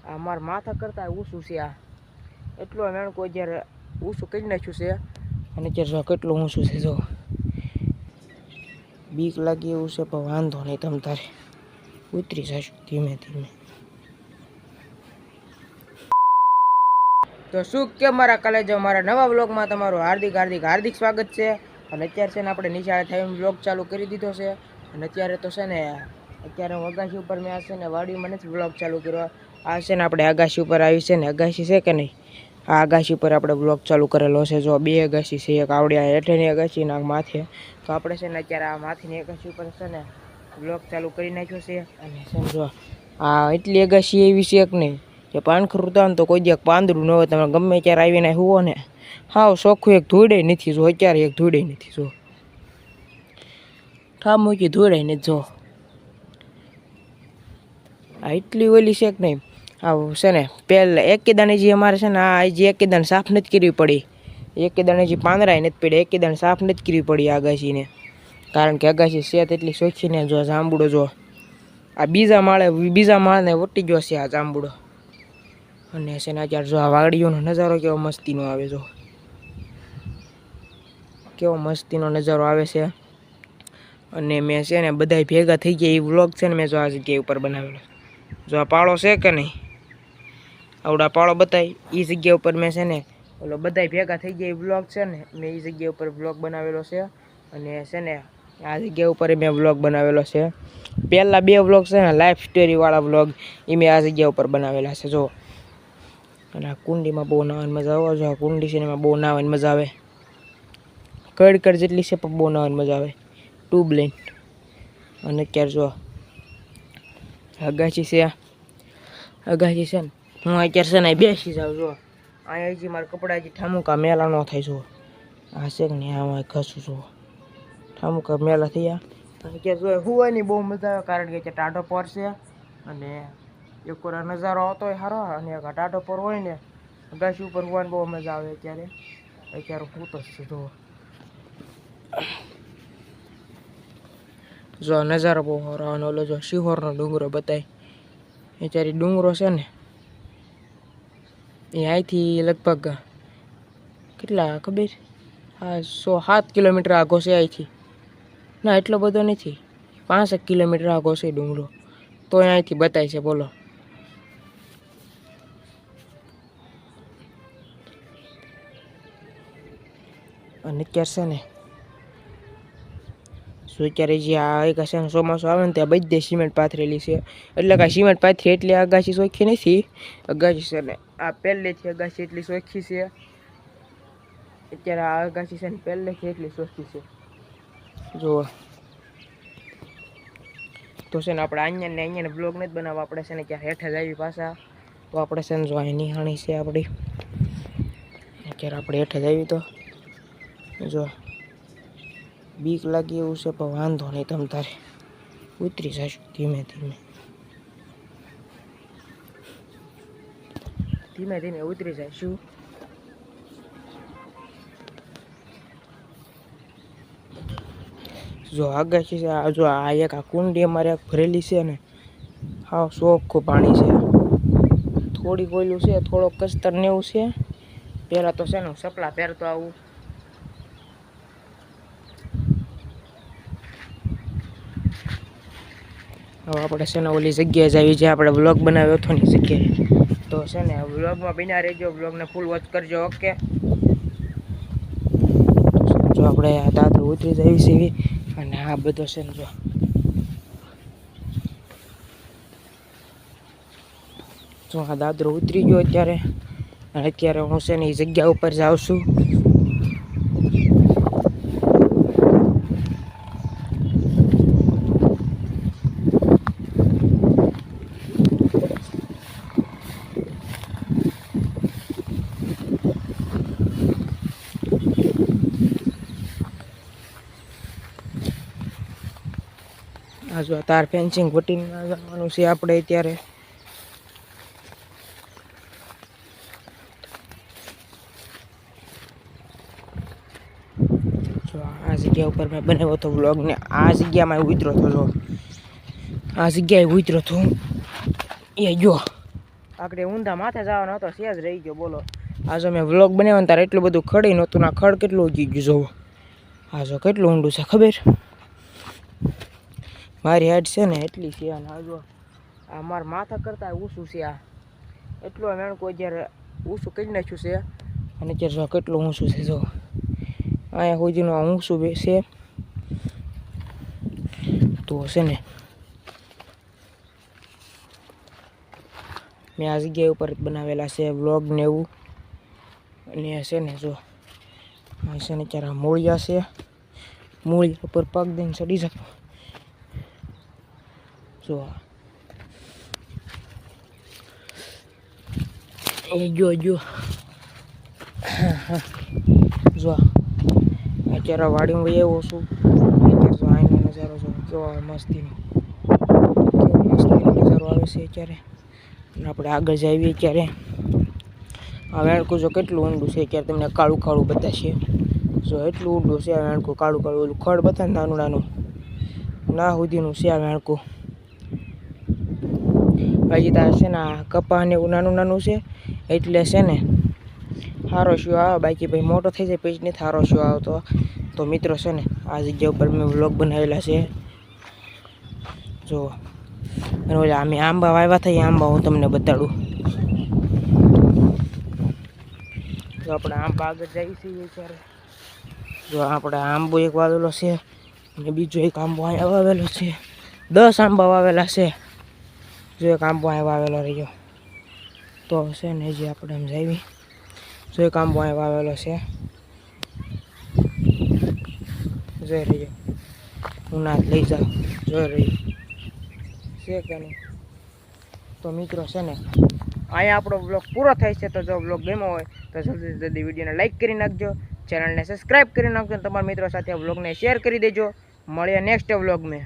આ મારા માથા કરતાં ઊંચું છે આ, એટલું મેણકો જ્યારે ઊંચું કરી નાખ્યું છે. અને અત્યારે જો કેટલું ઊંચું છે, જો બીક લાગી એવું છે, પણ વાંધો નહીં, તમ તારે ઉતરી જશું ધીમે ધીમે. તો શું કે મારા કલેજો, મારા નવા વ્લોગમાં તમારું હાર્દિક સ્વાગત છે. અને અત્યારે છે ને આપણે નિશાળે થઈને વ્લોગ ચાલુ કરી દીધો છે. અને અત્યારે તો છે ને અત્યારે હું અગાશી ઉપર મેં આ છે ને વાડીમાં નથી વ્લોગ ચાલુ કર્યો. આ છે ને આપણે અગાશી ઉપર આવી છે ને, અગાશી છે કે નહીં, આ અગાશી ઉપર આપણે વ્લોગ ચાલુ કરેલો છે. જો બે અગાશી છે, એક આવડે હેઠળની અગાશી ને માથે. તો આપણે છે ને અત્યારે આ માથેની અગાશી ઉપર છે ને વ્લોગ ચાલુ કરી નાખ્યો છે. અને સમજો આ એટલી અગાશી એવી છે કે નહીં કે પાનખર ઉતાર તો કોઈ દિવસ પાંદડું ન હોય, તમે ગમે ત્યારે આવીને હુવો ને હાવ ચોખ્ખું એક ધૂળે નથી. જો અત્યારે એક ધૂળે નથી, જો ઠા મૂકી ધૂળે નથી. જો આ એટલી ઓલી છે કે નહીં, આવું છે ને પહેલાં એક દાણે જે અમારે છે ને આ જે એક દાણે સાફ નથી કરવી પડી, એક દાણે જે પાંદડાય નથી પડ્યા, એક દાણે સાફ નથી કરવી પડી અગાશીને. કારણ કે અગાશી સેત એટલી ચોખ્ખી ને. જો જાંબુડો, જો આ બીજા માળને વટી ગયો છે આ જાંબુડો. અને છે ને અત્યારે જો આ વાડીઓનો નજારો કેવો મસ્તીનો આવે, જો કેવો મસ્તીનો નજારો આવે છે. અને મેં છે ને બધાય ભેગા થઈ ગયા એ વ્લોગ છે ને મેં જો આ જગ્યા ઉપર બનાવેલો. જો આ પાળો છે કે નહીં, આવડા પાળો બતાય એ જગ્યા ઉપર મેં છે ને ઓલો બધાય ભેગા થઈ ગયા એ વ્લોગ છે ને, મેં એ જગ્યા ઉપર વ્લોગ બનાવેલો છે. અને છે ને આ જગ્યા ઉપર મેં વ્લોગ બનાવેલો છે. પહેલાં બે વ્લોગ છે ને લાઈફ સ્ટોરીવાળા વ્લોગ એ મેં આ જગ્યા ઉપર બનાવેલા છે. જો અને આ કુંડીમાં બહુ નાવાની મજા આવે. જો આ કુંડી છે ને એમાં બહુ નાવાની મજા આવે, કડ જેટલી છે પણ બહુ નાવાની મજા આવે ટ્યુબ લઈને. અને અત્યારે જો અગાશી છે, અગાશી છે ને હું અત્યારે છે ને બેસી જાઉં. જો અહીંયા હજી મારા કપડા હજી ઠામુકા મેલા ન થાય. જો આ છે કે નહીં, આમાં ઘસું જો ઠામુકા મેલા થયા. અત્યારે જો હુવાની બહુ મજા આવે, કારણ કે ટાઢો પર છે. અને એક વાર નજારો આવતો હોય સારો, અને એક ટાઢો પર હોય ને અગાશી ઉપર હોવાની બહુ મજા આવે. અત્યારે હું તો છે, જો નજારો બહુ સારો. અને ઓલો જો શિહોરનો ડુંગરો બતાય, અત્યારે ડુંગરો છે ને એ અહીંથી લગભગ કેટલા ખબર, હા 107 કિલોમીટર આગો છે અહીંથી. ના એટલો બધો નથી, 5 કિલોમીટર આગો છે ડુંગરો, તો અહીંથી બતાય છે. બોલો અને અત્યારે છે ને શું અત્યારે જે આ એક છે ને ચોમાસું આવે ને ત્યાં બધે સિમેન્ટ પાથરેલી છે. એટલે કાંઈ સિમેન્ટ પાથરી એટલી અગાશી ચોખ્ખી નથી. અગાશી છે ને આ પહેલેથી અગાશી એટલી ચોખ્ખી છે. અત્યારે આ અગાશી છે ને પહેલેથી એટલી ચોખ્ખી છે. જો તો છે ને આપણે અહીંયા બ્લોગ નથી બનાવવા, આપણે છે ને ક્યાં હેઠળ જ આવી પાછા. તો આપણે છે ને જો અહીં નિહાણી છે આપણી, અત્યારે આપણે હેઠળ જ આવી. તો જો બીક લાગી એવું છે, પણ વાંધો નહીં, તમ તારે ઉતરી જશું ધીમે ધીમે ઉતરી જઈશું. જો આગાશી છે, જો આ એક આ કુંડી અમારે ભરેલી છે ને, હા ચોખ્ખું પાણી છે. થોડી કોયલું છે, થોડોક કસ્તર ને એવું છે. પહેલાં તો છે ને સપલા પહેરતો આવું. હવે આપણે છે ને ઓલી જગ્યાએ જ આવી, જે આપણે વ્લોગ બનાવ્યો હતો ની જગ્યાએ. તો છે ને વ્લોગમાં બિના રહેજો, વ્લોગને ફૂલ વોચ કરજો. ઓકે, જો આપણે આ દાદરું ઉતરી જવી છે. અને આ બધો છે ને જો આ દાદરો ઉતરી ગયો અત્યારે. અને અત્યારે હું છે ને એ જગ્યા ઉપર જાઉં છું. આ જો તાર ફેન્સિંગ વટીને જવાનું છે આપણે અત્યારે. જો આ જગ્યા ઉપર મેં બનાવ્યો હતો વ્લોગ ને આ જગ્યામાં ઉતરો હતો. જો આ જગ્યાએ ઉતરો હતો એ જો આકડે ઊંધા માથે જવાનો હતો સેજ રહી ગયો બોલો. આ જો મેં વ્લોગ બનાવ્યો ને તારે એટલું બધું ખડી નહોતું ના ખડ કેટલું ઉગી ગયું જોવો. આ જો કેટલું ઊંડું છે ખબર મારી હાઈટ છે ને એટલી છે અને આ જો આ મારા માથા કરતાં ઊંચું છે આ એટલું મેં કોઈ જ્યારે ઊંચું કરી નાખ્યું છે અને અત્યારે જો કેટલું ઊંચું છે જો અહીંયા સુધીનું આ ઊંચું છે તો છે ને મેં આ જગ્યા ઉપર જ બનાવેલા છે વ્લોગ ને એવું અને છે ને જો આ છે ને ત્યારે મૂળિયા છે મૂળિયા ઉપર પગ દઈને ચડી શકો જો એ જો જો અત્યારે વાડીમાં એવો છું અત્યારે જો આનો નજારો જો કેવો મસ્તીનો નજારો આવે છે અત્યારે અને આપણે આગળ જઈએ ત્યારે આ વેણકું જો કેટલું ઊંડું છે અત્યારે તમને કાળું કાળું બતાવશે જો એટલું ઊંડું છે આ વેણકું કાળું કાળું ઓલું ખડ બતાવે નાનું નાનું ના સુધીનું છે આ વેણકું હજી તાર છે ને આ કપા ને એવું નાનું નાનું છે એટલે છે ને સારો શો આવે બાકી ભાઈ મોટો થઈ જાય પછી નથી સારો શો આવતો તો મિત્રો છે ને આ જગ્યા ઉપર મેં વ્લોગ બનાવેલા છે જો અને ઓલા અમે આંબા વાવ્યા થઈ આંબા હું તમને બતાડું જો આપણે આંબા આગળ જઈએ છીએ ત્યારે જો આપણે આંબો એક વાવેલો છે અને બીજો એક આંબો અહીંયા વાવેલો છે 10 આંબા વાવેલા છે જો એક આંબો અહીંયા વાવેલો રહ્યો તો છે ને જે આપણે એમ જઈએ જો એક આંબો અહીંયા વાવેલો છે જોઈ રહ્યો હું ના લઈ જાઉં જોઈ રહ્યો છે કે નહીં તો મિત્રો છે ને અહીંયા આપણો બ્લોગ પૂરો થાય છે તો જો બ્લોગ ગમ્યો હોય તો જલ્દી જલ્દી વિડીયોને લાઈક કરી નાખજો ચેનલને સબસ્ક્રાઈબ કરી નાખજો તમારા મિત્રો સાથે આ બ્લોગને શેર કરી દેજો મળીએ નેક્સ્ટ બ્લોગ મેં